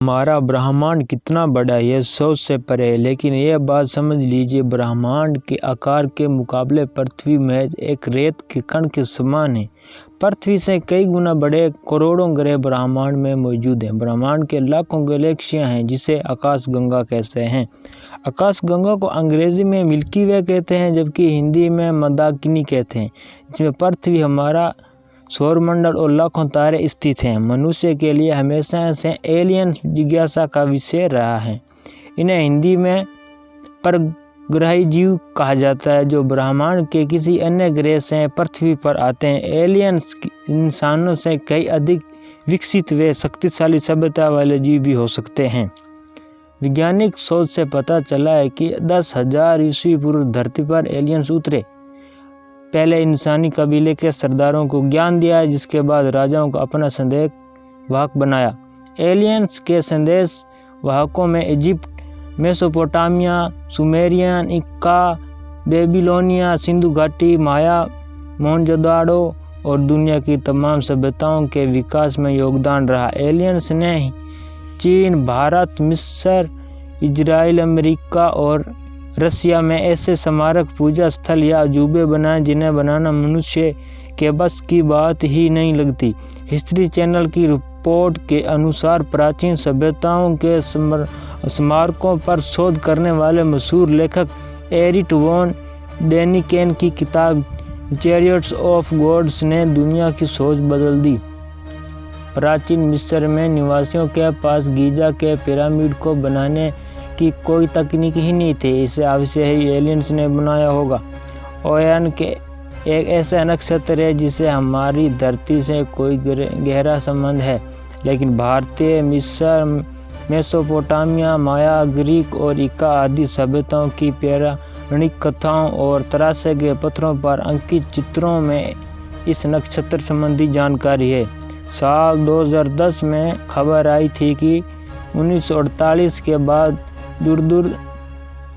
हमारा ब्रह्मांड कितना बड़ा है, यह सोच से परे है। लेकिन यह बात समझ लीजिए, ब्रह्मांड के आकार के मुकाबले पृथ्वी महज एक रेत के कण के समान है। पृथ्वी से कई गुना बड़े करोड़ों ग्रह ब्रह्मांड में मौजूद हैं। ब्रह्मांड के लाखों गैलेक्सियां हैं, जिसे आकाशगंगा कहते हैं। आकाशगंगा को अंग्रेजी में मिल्की वे कहते हैं, जबकि हिंदी में मंदाकिनी कहते हैं। इसमें पृथ्वी, हमारा सौरमंडल और लाखों तारे स्थित हैं। मनुष्य के लिए हमेशा से एलियन जिज्ञासा का विषय रहा है। इन्हें हिंदी में परग्रही जीव कहा जाता है, जो ब्रह्मांड के किसी अन्य ग्रह से पृथ्वी पर आते हैं। एलियंस इंसानों से कई अधिक विकसित व शक्तिशाली सभ्यता वाले जीव भी हो सकते हैं। वैज्ञानिक शोध से पता चला है कि 10,000 ईस्वी पूर्व धरती पर एलियंस उतरे। पहले इंसानी कबीले के सरदारों को ज्ञान दिया, जिसके बाद राजाओं को अपना संदेश वाहक बनाया। एलियंस के संदेश वाहकों में इजिप्ट, मेसोपोटामिया, सुमेरियन, इक्का, बेबीलोनिया, सिंधु घाटी, माया, मोहनजोदाड़ो और दुनिया की तमाम सभ्यताओं के विकास में योगदान रहा। एलियंस ने चीन, भारत, मिस्र, इजराइल, अमेरिका और रसिया में ऐसे स्मारक, पूजा स्थल या अजूबे बनाए जिन्हें बनाना मनुष्य के बस की बात ही नहीं लगती। हिस्ट्री चैनल की रिपोर्ट के अनुसार प्राचीन सभ्यताओं के स्मारकों पर शोध करने वाले मशहूर लेखक एरिक वॉन डेनिकेन की किताब चैरियट्स ऑफ गॉड्स ने दुनिया की सोच बदल दी। प्राचीन मिस्र में निवासियों के पास गीजा के पिरामिड को बनाने की कोई तकनीक ही नहीं थी। इसे अवश्य ही एलियंस ने बनाया होगा। ओरियन के एक ऐसा नक्षत्र है जिसे हमारी धरती से कोई गहरा संबंध है, लेकिन भारतीय, मिस्र, मेसोपोटामिया, माया, ग्रीक और इक्का आदि सभ्यताओं की पौराणिक कथाओं और तराशे गए पत्थरों पर अंकित चित्रों में इस नक्षत्र संबंधी जानकारी है। साल 2010 में खबर आई थी कि 1948 के बाद दूर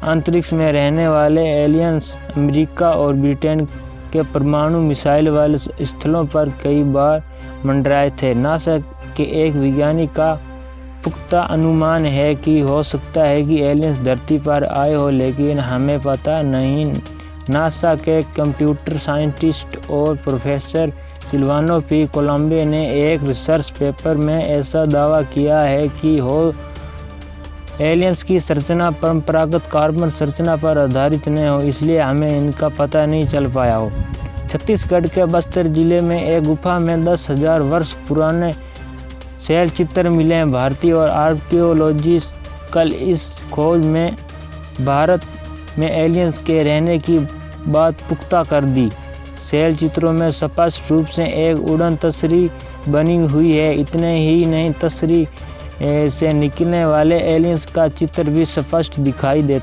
अंतरिक्ष में रहने वाले एलियंस अमेरिका और ब्रिटेन के परमाणु मिसाइल वाले स्थलों पर कई बार मंडराए थे। नासा के एक वैज्ञानिक का पुख्ता अनुमान है कि हो सकता है कि एलियंस धरती पर आए हो, लेकिन हमें पता नहीं। नासा के कंप्यूटर साइंटिस्ट और प्रोफेसर सिल्वानो पी कोलंबे ने एक रिसर्च पेपर में ऐसा दावा किया है कि एलियंस की संरचना परंपरागत कार्बन संरचना पर आधारित न हो, इसलिए हमें इनका पता नहीं चल पाया हो। छत्तीसगढ़ के बस्तर जिले में एक गुफा में 10,000 वर्ष पुराने शैल चित्र मिले हैं। भारतीय और आर्कियोलॉजिस्ट कल इस खोज में भारत में एलियंस के रहने की बात पुख्ता कर दी। शैल चित्रों में स्पष्ट रूप से एक उड़न तस्वीर बनी हुई है। इतने ही नहीं, तस्वीर से निकलने वाले एलियंस का चित्र भी स्पष्ट दिखाई देता